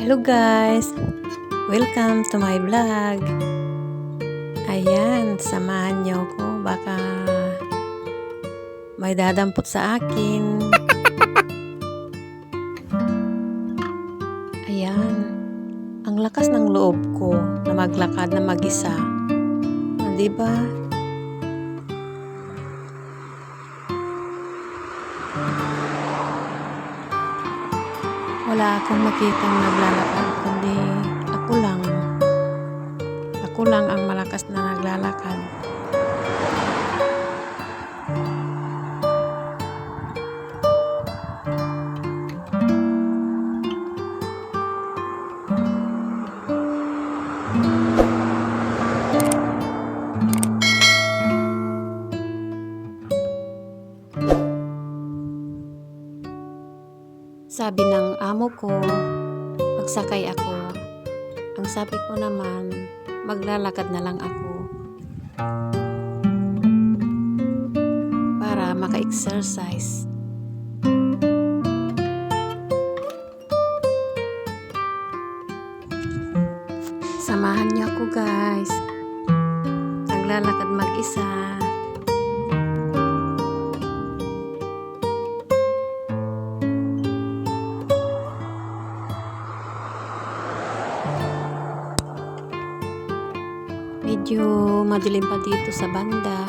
Hello guys! Welcome to my vlog. Ayan, samahan niyo ko. Baka may dadampot sa akin. Ayan, ang lakas ng loob ko na maglakad na mag-isa. Diba? Wala akong makitang naglalakad, kundi ako lang. Ako lang ang malakas na naglalakad. Sabi ng amo ko, magsakay ako. Ang sabi ko naman, maglalakad na lang ako. Para maka-exercise. Samahan niyo ako guys. Maglalakad mag-isa. Medyo madilim pa dito sa banda.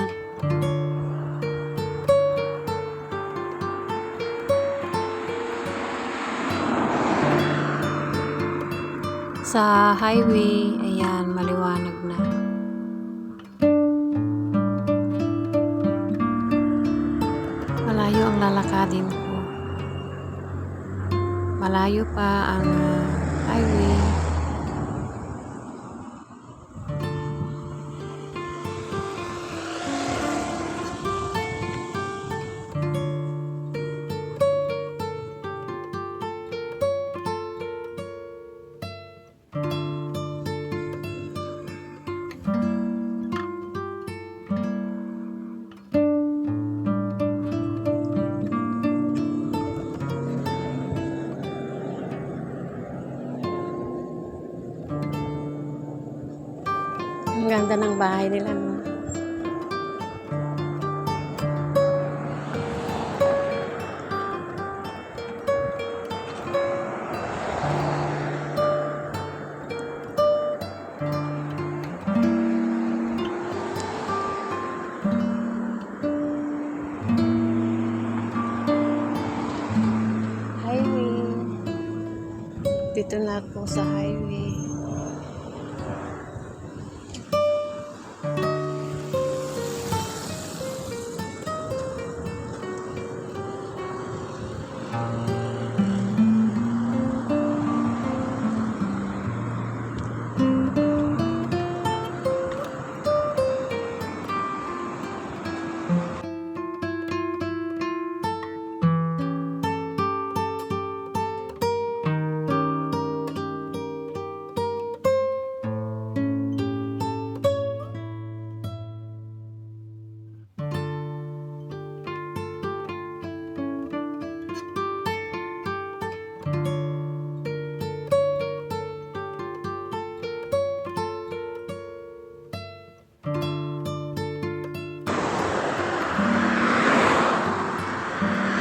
Sa highway, ayan, maliwanag na. Malayo ang lalakadin ko. Malayo pa ang highway. Ang ganda ng bahay nila, no? Highway. Dito na ako sa highway.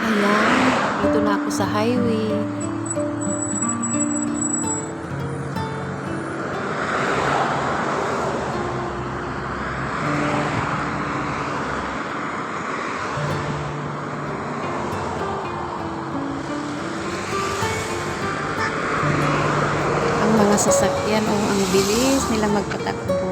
Ayan, dito na ako sa highway. Ang mga sasakyan, ang bilis nila magpatakbo.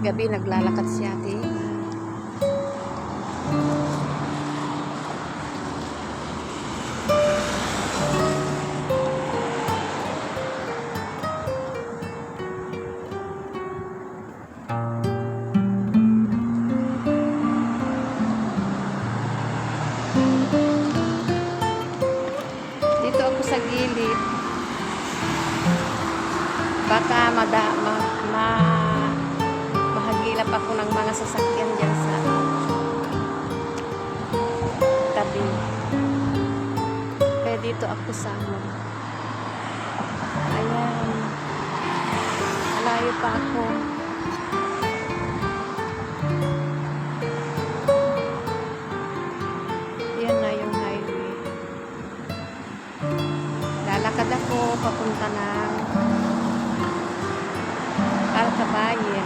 gabi naglalakad si ate. Dito ako sa gilid. Baka mahagilap ako ng mga sasakyan dyan sa tabi. Kaya dito ako sa ayan. Malayo pa ako. Yan na yung highway. Lalakad ako papunta ng Alcabayin.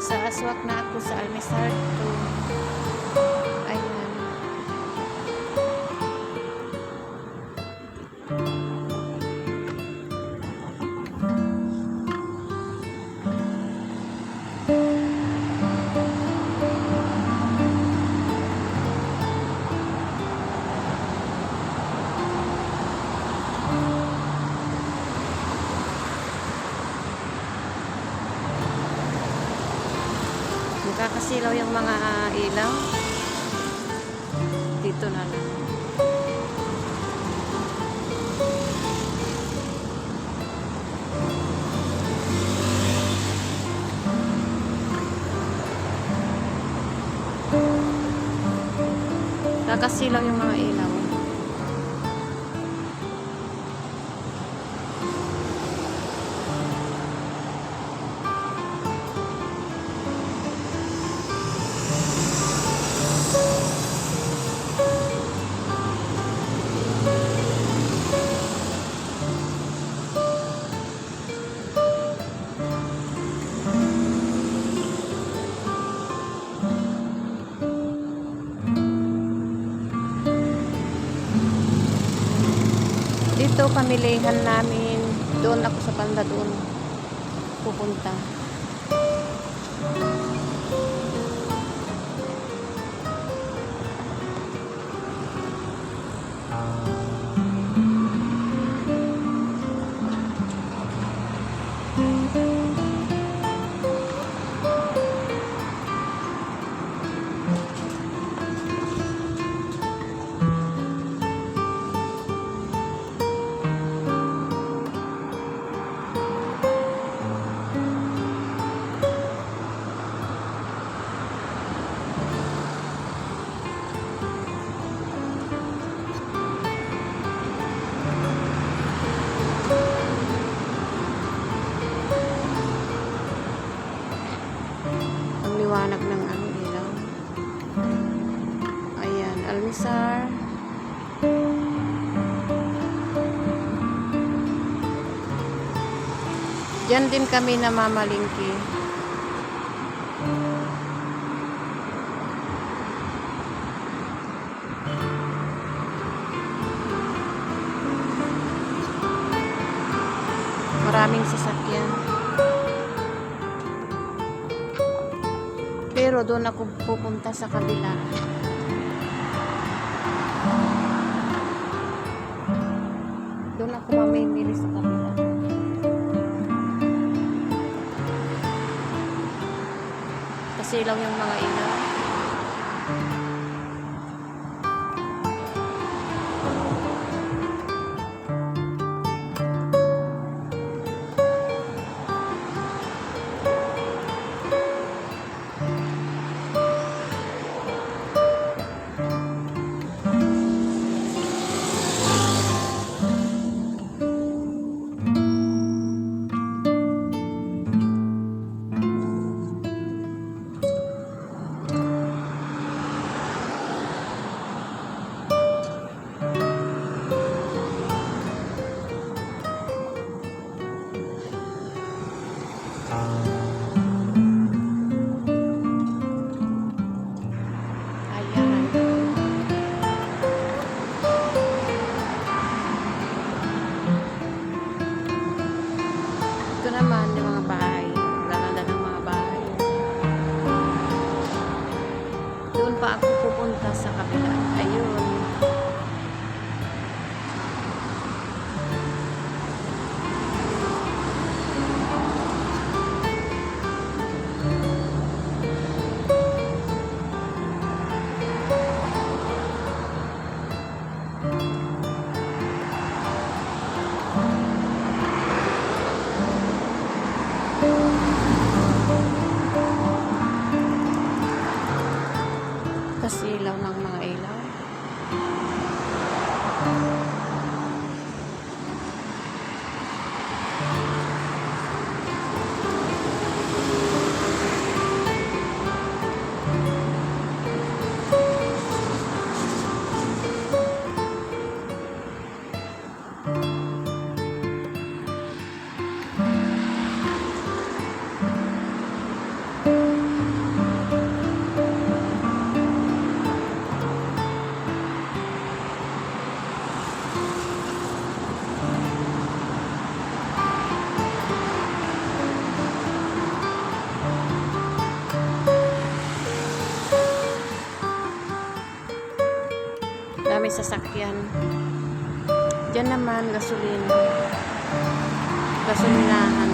Sa aswak na ako sa Almesar to. Ayan. Nakakasilaw yung mga ilaw. Dito na lang. Nakakasilaw yung mga ilaw. Dito pamilihan namin. Doon ako sa banda doon pupunta. Diyan din kami namamalingki. Maraming sasakyan. Pero doon ako pupunta sa kabila. Doon ako mamimili sa kabila. Kasi lang yung mga ilaw. Ayan. Ito naman yung mga bahay. Gaganda ng mga bahay. Doon pa ako pupunta sa kabila. Ayun. Kasi ilaw ng mga ilaw. Dami sasakyan. Diyan naman gasolinahan.